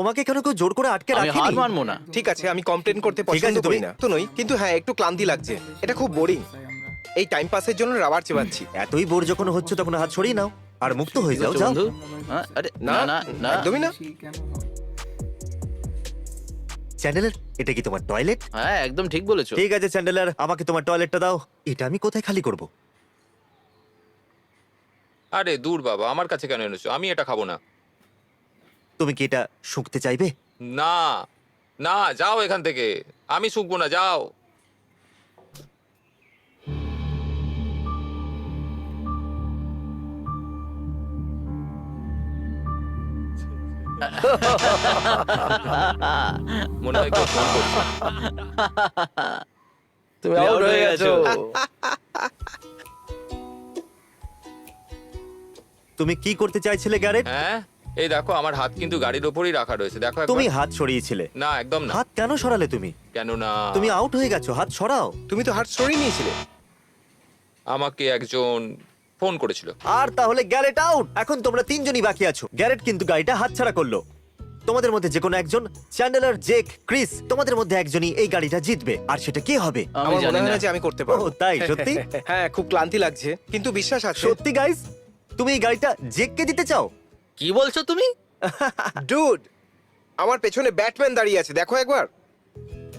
তোমাকে কেন কেউ জোর করে আটকে আমি হার রাখেনি? মানবো না। ঠিক আছে, আমি কমপ্লেন করতে ঠিক পছন্দ আছে, করি তুমি- না তো নই, কিন্তু হ্যাঁ একটু ক্লান্তি লাগছে। এটা খুব বোরিং। এই টাইম পাসের জন্য রাবার চেবাচ্ছি। এতই বোর যখন হচ্ছে তখন হাত সরিয়ে নাও আর মুক্ত হয়ে ঠিক যাও। আছে যাও। বন্ধু। হ্যাঁ, আরে না না না না একদমই না। চ্যান্ডেলার, এটা কি তোমার টয়লেট? হ্যাঁ একদম ঠিক বলেছো। ঠিক আছে চ্যান্ডেলার, আমাকে তোমার টয়লেটটা দাও। এটা আমি কোথায় খালি করব? আরে দূর বাবা, আমার কাছে কেন এনেছো? আমি এটা খাবো না। তুমি কি এটা শুঁকতে চাইবে? না না, যাও এখান থেকে। আমি শুকবো না, যাও। মনে হয় কেউ ফোন করছে। তুমি আউট হয়ে গেছো। তুমি কি করতে চাইছিলে গ্যারেট? হ্যাঁ, এই দেখো আমার হাত কিন্তু গাড়ির ওপরই রাখা রয়েছে, দেখো একবার। তুমি হাত সরিয়েছিলে। না একদম না। হাত কেন সরালে তুমি? কেন না? তুমি আউট হয়ে গেছো, হাত সরাও। তুমি তো হার্ট সরিয়ে নিয়েছিলে। আমাকে একজন ফোন করেছিল। আর তাহলে গ্যারেট আউট। এখন তোমরা তিনজনই বাকি আছো। গ্যারেট কিন্তু গাড়িটা হাতছাড়া করলো। তোমাদের মধ্যে যে কোনো একজন, চ্যান্ডেলার, জেক, ক্রিস, তোমাদের মধ্যে একজনই এই গাড়িটা জিতবে। আর সেটা কে হবে? আমি আমার মনে জানি হয় না। না যে আমি করতে ও পারবো। তাই? সত্যি? হ্যাঁ খুব ক্লান্তি লাগছে, কিন্তু বিশ্বাস আছে। সত্যি গাইস, তুমি এই গাড়িটা জেককে দিতে চাও? কি বলছো তুমি? ডুড, আমার পেছনে ব্যাটম্যান দাঁড়িয়ে আছে, দেখো একবার।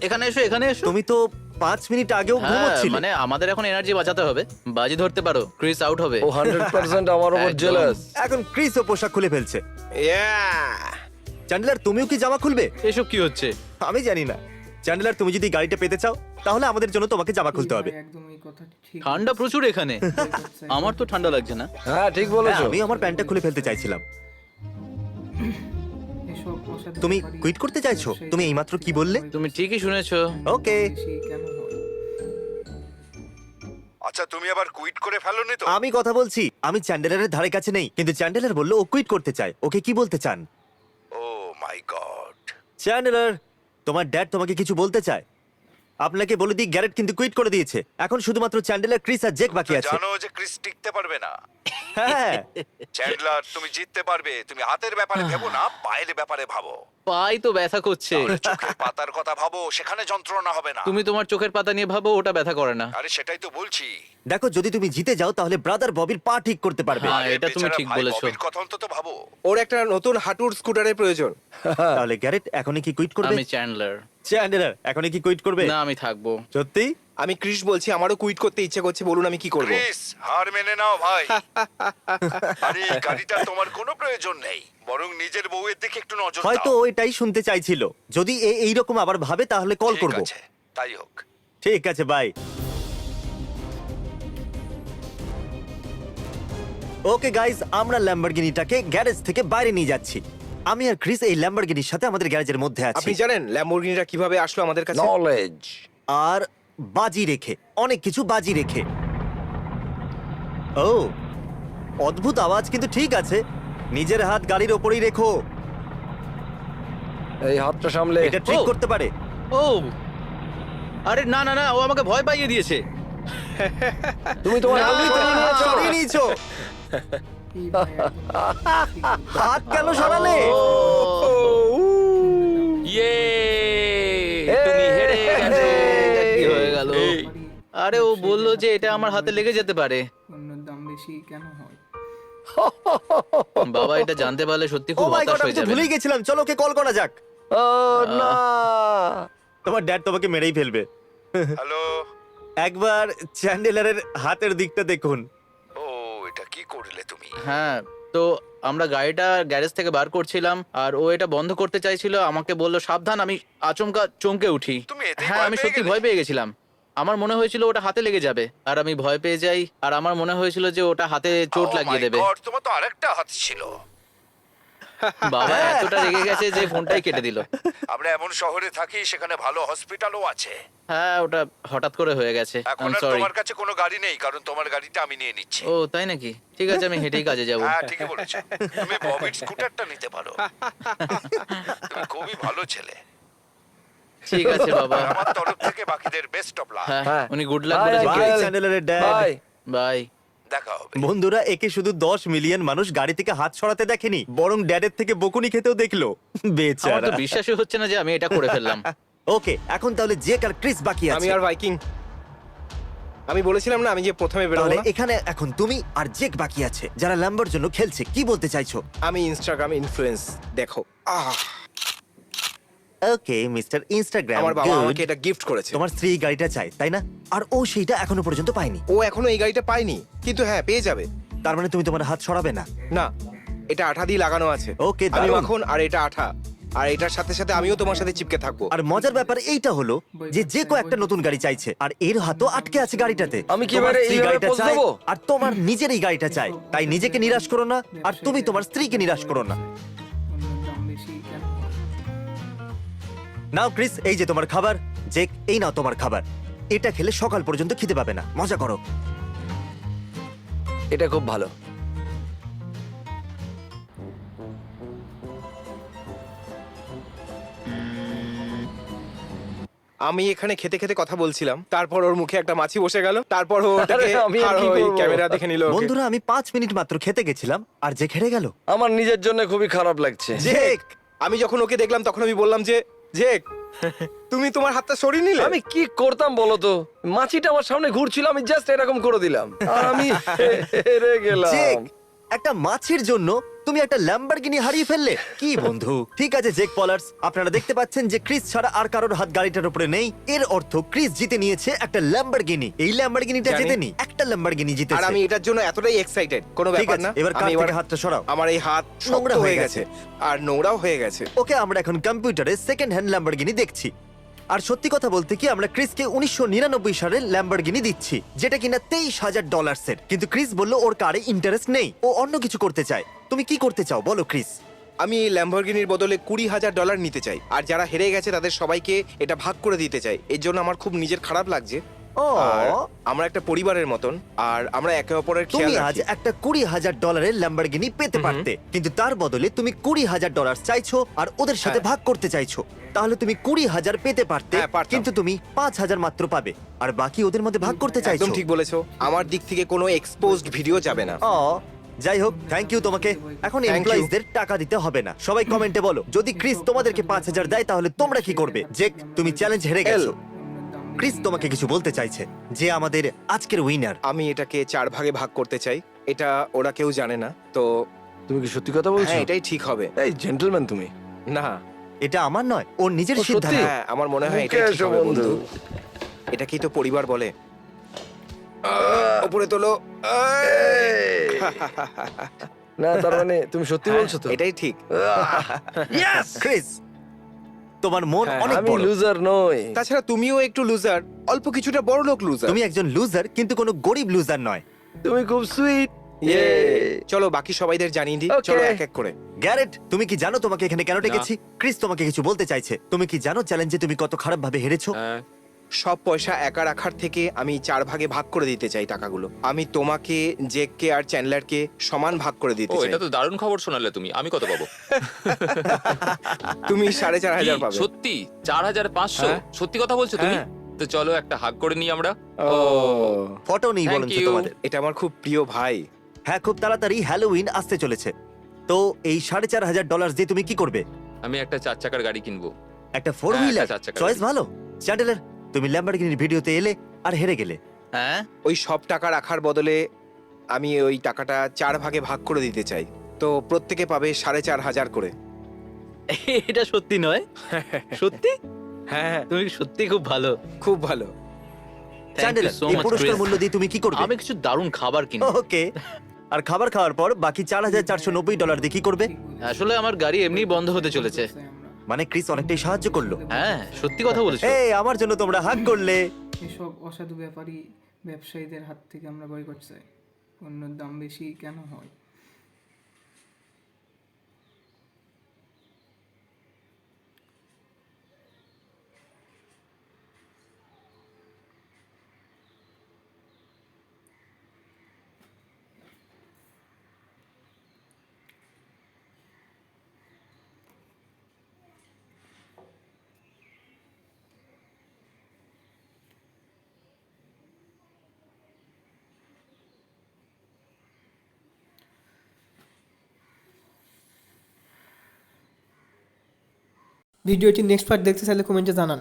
এখানে এসো, এখানে এসো। তুমি তো 5 মিনিট আগেও হ্যাঁ, ঘুমোচ্ছিলে। মানে আমাদের এখন এনার্জি বাঁচাতে হবে। বাজি ধরতে পারো, ক্রিস আউট হবে। ও 100% আমার উপর একদম। জেলাস। এখন ক্রিসও পোশাক খুলে ফেলছে। Yeah! চ্যান্ডেলার, তুমিও কি জামা খুলবে? এসব কি হচ্ছে? আমি জানি না। চ্যান্ডেলার, তুমি যদি গাড়িটা পেতে চাও তাহলে আমাদের জন্য তোমাকে জামা খুলতে হবে। ঠান্ডা প্রচুর এখানে। আমার তো ঠান্ডা লাগছে না। হ্যাঁ ঠিক হ্যাঁ, বলেছো। আমি আমার প্যান্টটা খুলে ফেলতে চাইছিলাম। তুমি কুইট করতে চাইছো? তুমি এইমাত্র কি বললে? তুমি ঠিকই শুনেছো। ওকে। আচ্ছা, তুমি আবার কুইট করে ফেলোনি তো? আমি কথা বলছি, আমি চ্যান্ডেলারের ধারে কাছে নেই, কিন্তু চ্যান্ডেলার বললো ও কুইট করতে চায়। ওকে কি বলতে চান? ও মাই গড। চ্যান্ডেলার, তোমার ড্যাড তোমাকে কিছু বলতে চায়। আপনাকে বলে দিই, গ্যারেট কিন্তু কুইট করে দিয়েছে। এখন শুধুমাত্র চ্যান্ডেলার, ক্রিস আর জেক বাকি আছে। জানো যে ক্রিস টিকতে পারবে না। হ্যাঁ। চ্যান্ডলার, তুমি জিততে পারবে। তুমি হাতের ব্যাপারে ভেবো না, পায়ের ব্যাপারে ভাবো। পাই তো ব্যথা করছে। তাহলে চোখের পাতার কথা ভাবো, সেখানে যন্ত্রণা হবে না। তুমি তোমার চোখের পাতা নিয়ে ভাবো, ওটা ব্যথা করে না। আরে সেটাই তো বলছি। দেখো, যদি তুমি জিতে যাও তাহলে ব্রাদার ববির পা ঠিক করতে পারবে। হ্যাঁ, আরে এটা তুমি বেচারা ঠিক ভাই বলেছো। ববির কথা অন্তত ভাবো। ওর একটা নতুন হাঁটুর স্কুটারের প্রয়োজন। তাহলে গ্যারেট এখনই কি কুইট করবে? আমি চ্যান্ডলার। চ্যান্ডেলার এখনই কি কুইট করবে? না, আমি থাকবো। সত্যি? আমি ক্রিস বলছি, আমারও কুইট করতে ইচ্ছে করছে, বলুন আমি কি করব। ক্রিস, হার মেনে নাও ভাই। আরে এই গাড়িটার তোমার কোনো প্রয়োজন নেই, বরং নিজের বউয়ের দিকে একটু নজর হয়তো দাও। ও এটাই শুনতে চাইছিল। যদি এইরকম আবার ভাবে তাহলে কল ঠিক করব। আছে, তাই হোক। ঠিক আছে, বাই। ওকে গাইস, আমরা ল্যাম্বরগিনিটাকে গ্যারেজ থেকে বাইরে নিয়ে যাচ্ছি। আমি আর ক্রিস এই ল্যাম্বরগিনির সাথে আমাদের গ্যারেজের মধ্যে আছি। আপনি জানেন ল্যাম্বরগিনিটা কিভাবে আসলো আমাদের কাছে? নলেজ। আর বাজি রেখে, অনেক কিছু বাজি রেখে। ও, অদ্ভুত আওয়াজ, কিন্তু ঠিক আছে। নিজের হাত গাড়ির ওপরেই রেখো। এই হাতটা সামলে। এটা ট্রিক ও। করতে পারে। ও আরে না না না, ও আমাকে ভয় পাইয়ে দিয়েছে। তুমি তোমার না, হাত তুমি সরিয়ে তো নিয়েছো। সরিয়ে নিয়েছো। হাত কেন সরালে? ইয়ে, তুমি হেরে গেছো। এটা কি হয়ে গেল? এই, আরে ও বললো যে এটা আমার হাতে লেগে যেতে পারে। অন্যের দাম বেশি কেন হয়? বাবা এটা জানতে পারলে সত্যি ও খুব মাই গড, হতাশ আমি হয়ে তো যাবে। ভুলেই গেছিলাম। চলো ওকে কল করা যাক। ও না। তোমার ড্যাড তোমাকে মেরেই ফেলবে। হ্যালো। একবার চ্যান্ডেলারের হাতের দিকটা দেখুন। ও, এটা কি করলে তুমি? হ্যাঁ, তো আমরা গাড়িটা গ্যারেজ থেকে বার করছিলাম আর ও এটা বন্ধ করতে চাইছিল। আমাকে বললো সাবধান, আমি আচমকা চমকে উঠি। তুমি এতেই হ্যাঁ, ভয় আমি পেয়ে সত্যি গেলে? ভয় পেয়ে গেছিলাম। আমার মনে হয়েছিল ওটা হাতে লেগে যাবে আর আমি ভয় পেয়ে যাই। আর আমার মনে হয়েছিল যে ওটা হাতে চোট Oh লাগিয়ে my দেবে। God, তোমার তো আরেকটা হাত ছিল। বাবা এতটা রেগে গেছে যে ফোনটাই কেটে দিল। আমরা এমন শহরে থাকি, সেখানে ভালো হসপিটালও আছে। হ্যাঁ, ওটা হঠাৎ করে হয়ে গেছে। এখন আর সরি। তোমার কাছে কোনো গাড়ি নেই, কারণ তোমার গাড়িটা আমি নিয়ে নিচ্ছি। ও তাই নাকি? ঠিক আছে, আমি হেঁটেই কাজে যাব। হ্যাঁ, ঠিকই বলেছো। তুমি ববির স্কুটারটা নিতে পারো। তুমি খুবই ভালো ছেলে। ঠিক আছে বাবা। আর আমার তরফ থেকে বাকিদের বেস্ট অফ লাক। হ্যাঁ, হ্যাঁ। উনি গুড লাক Bye, বলেছে। uncle. বাই চ্যান্ডেলারের ড্যাড। বাই। বাই। দেখা হবে। বন্ধুরা, একে শুধু 10 মিলিয়ন মানুষ গাড়ি থেকে হাত সরাতে দেখেনি, বরং ড্যাডের থেকে বকুনি খেতেও দেখলো। আমার বেচারা। তো বিশ্বাসই হচ্ছে না যে আমি এটা করে ফেললাম। ওকে, এখন তাহলে জেক আর ক্রিস বাকি আমি আছে। আর ভাইকিং। আমি বলেছিলাম না আমি যে প্রথমে বেরোবো তাহলে না। এখানে এখন তুমি আর জেক বাকি আছে, যারা ল্যাম্বোর জন্য খেলছে। কি বলতে চাইছো? আমি ইনস্টাগ্রাম ইনফ্লুয়েন্স দেখো। ওকে মিস্টার ইনস্টাগ্রাম, আমার বাবা আমাকে এটা গিফট করেছে। তোমার স্ত্রী এই গাড়িটা চায়, তাই না? আর ও সেইটা এখনো পর্যন্ত পায়নি। ও এখনো এই গাড়িটা পায়নি, কিন্তু হ্যাঁ পেয়ে যাবে। তার মানে তুমি তোমার হাত সরাবে না? না, এটা আঠা দিয়ে লাগানো আছে। ওকে, আমি দারুণ। মাখন আর এটা আঠা, আর এটার সাথে সাথে আমিও তোমার সাথে চিপকে থাকবো। আর মজার ব্যাপার এইটা হলো যে যে কেউ একটা নতুন গাড়ি চাইছে, আর এর হাতও আটকে আছে গাড়িটাতে। আমি কি তোমার এবারে স্ত্রী এইভাবে গাড়িটা পোজ চায়, দেবো? আর তোমার নিজের এই গাড়িটা চাই। তাই নিজেকে নিরাশ করো না, আর তুমি তোমার স্ত্রীকে নিরাশ করো না। অন্যের দাম বেশি কেন হয়? নাও ক্রিস, এই যে তোমার খাবার। জেক, এই নাও তোমার খাবার। এটা খেলে সকাল পর্যন্ত খিদে পাবে না। মজা করো। এটা খুব ভালো। আমি এখানে খেতে খেতে কথা বলছিলাম, তারপর ওর মুখে একটা মাছি বসে গেল, তারপর ও ওটাকে আরে, আমি আর আর কি ওই করবো? ক্যামেরা দেখে নিল ওকে। বন্ধুরা, আমি 5 মিনিট মাত্র খেতে গেছিলাম, আর যে হেরে গেল। আমার নিজের জন্য খুবই খারাপ লাগছে। জেক, আমি যখন ওকে দেখলাম তখন আমি বললাম যে জেক, তুমি তোমার হাতটা সরিয়ে নিলে। আমি কি করতাম বলো তো? মাছিটা আমার সামনে ঘুরছিল, আমি জাস্ট এরকম করে দিলাম আর আমি হেরে গেলাম। জেক, একটা মাছির জন্য তুমি একটা ল্যাম্বরগিনি হারিয়ে ফেললে। কি বন্ধু? ঠিক আছে জেক পলার্স, আপনারা দেখতে পাচ্ছেন যে ক্রিস ছাড়া আর কারোর হাত গাড়িটার উপরে নেই। এর অর্থ ক্রিস জিতে নিয়েছে একটা ল্যাম্বরগিনি। এই ল্যাম্বরগিনিটা জানি। জেতেনি, একটা ল্যাম্বরগিনি আর জিতেছে। আমি এটার জন্য এতটাই এক্সাইটেড, কোনো ঠিক ব্যাপার আছে, না। এবার কার আমি থেকে হাতটা সরাও। আমার এই হাত নোংরা শক্ত হয়ে হয়ে গেছে আর নোংরাও হয়ে গেছে। ওকে, আমরা এখন কম্পিউটারে সেকেন্ড হ্যান্ড ল্যাম্বরগিনি দেখছি। আর সত্যি কথা বলতে কি, আমরা ক্রিসকে 1999 সালের ল্যাম্বরগিনি দিচ্ছি, যেটা কিনা $23,000 কিন্তু ক্রিস বলল ওর কারে ইন্টারেস্ট নেই, ও অন্য কিছু করতে চায়। তুমি কি করতে চাও বলো ক্রিস? আমি এই ল্যাম্বরগিনির বদলে $20,000 নিতে চাই, আর যারা হেরে গেছে তাদের সবাইকে এটা ভাগ করে দিতে চাই। এর জন্য আমার খুব নিজের খারাপ লাগছে। ও, আর আমরা একটা পরিবারের মতন, আর আমরা একে অপরের খেয়াল তুমি আজ রাখি। একটা $20,000 ল্যাম্বরগিনি পেতে পারতে, কিন্তু তার বদলে তুমি $20,000 চাইছো আর ওদের সাথে হ্যাঁ। ভাগ করতে চাইছো। তাহলে তুমি 20,000 পেতে পারতে, হ্যাঁ, পারতাম। কিন্তু তুমি 5,000 মাত্র পাবে, আর বাকি ওদের মধ্যে ভাগ করতে চাইছো। একদম ঠিক বলেছো। আমার দিক থেকে কোনো এক্সপোজড ভিডিও যাবে না। ও, যাই হোক, থ্যাংক ইউ তোমাকে। এখন Thank you. এমপ্লয়িজদের টাকা দিতে হবে না। সবাই কমেন্টে বলো, যদি ক্রিস তোমাদেরকে 5,000 দেয় তাহলে তোমরা কি করবে? জেক, তুমি চ্যালেঞ্জ হেরে গেছো। অন্যের দাম বেশি ক্রিস তোমাকে কিছু বলতে চাইছে, যে আমাদের আজকের উইনার। আমি এটাকে 4 ভাগে ভাগ করতে চাই। এটা ওরা কেউ জানে না, তো তুমি কি সত্যি কথা বলছো? হ্যাঁ এটাই ঠিক হবে। এই জেন্টলম্যান তুমি। না, এটা আমার নয়, ওর নিজের ও, সত্যি? সিদ্ধান্ত। হ্যাঁ আমার মনে হয় মুখে এটাই ঠিক এসো, হবে বন্ধু। বন্ধু। এটাকেই তো পরিবার বলে। উপরে তোলো। না, তার মানে তুমি সত্যি বলছো তো? এটাই ঠিক। ইয়েস! ক্রিস, তোমার মন হ্যাঁ, অনেক আমি বড়। লুজার নই। তাছাড়া তুমিও একটু লুজার, অল্প কিছুটা বড় লোক লুজার। তুমি একজন লুজার, কিন্তু কোনো গরিব লুজার নয়। তুমি খুব সুইট। ইয়ে, চলো বাকি সবাইদের জানিয়ে দিই। Okay. চলো এক এক করে। গ্যারেট, তুমি কি জানো তোমাকে এখানে কেন ডেকেছি? ক্রিস তোমাকে কিছু বলতে চাইছে। তুমি কি জানো চ্যালেঞ্জে তুমি কত খারাপ ভাবে হেরেছো? হ্যাঁ, সব পয়সা একা রাখার থেকে আমি 4 ভাগে ভাগ করে দিতে চাই টাকাগুলো। আমি তোমাকে, জেককে আর চ্যান্ডলারকে সমান ভাগ করে দিতে ও চাই। এটা তো দারুণ খবর শোনালে তুমি। আমি কত পাবো? তুমি কি? 4,500 পাবে। সত্যি 4,500? হ্যাঁ। সত্যি কথা বলছো তুমি? হ্যাঁ। তো চলো একটা হাগ করে নিই আমরা। ও, ফটো নেই Thank বলছে you. তোমাদের। এটা আমার খুব প্রিয় ভাই। হ্যাঁ, খুব তাড়াতাড়ি হ্যালোউইন আসতে চলেছে। তো এই $4,500 দিয়ে তুমি কি করবে? আমি একটা 4 চাকার গাড়ি কিনবো। একটা 4 হ্যাঁ, হুইলার? একটা 4 চাকার চয়েস গাড়ি। ভালো। চ্যান্ডেলার, তুমি ল্যাম্বরগিনির ভিডিওতে এলে আর হেরে গেলে। হ্যাঁ, ওই সব টাকা রাখার বদলে আমি ওই টাকাটা 4 ভাগে ভাগ করে দিতে চাই। তো প্রত্যেকে পাবে 4,500 করে। এটা সত্যি নয়? সত্যি? হ্যাঁ, তুমি সত্যি খুব ভালো। খুব ভালো। Thank you চ্যান্ডেলার, so এই much, পুরস্কার Chris. মূল্য দিয়ে তুমি কি করবে? আমি কিছু দারুণ খাবার কিনবো। ওকে। আর খাবার খাওয়ার পর বাকি $4,490 দিয়ে কি করবে? ঠিক বলেছো। আসলে আমার গাড়ি এমনি বন্ধ হতে চলেছে। আমরা মানে ক্রিস অনেকটাই সাহায্য করলো। হ্যাঁ, সত্যি কথা বলেছো। এই, আমার জন্য তোমরা হাগ করলে। এসব অসাধু ব্যাপারী ব্যবসায়ীদের হাত থেকে আমরা বয়কট চাই। অন্যের দাম বেশি কেন হয়? ভিডিওটির নেক্সট পার্ট দেখতে চাইলে কমেন্টে জানান।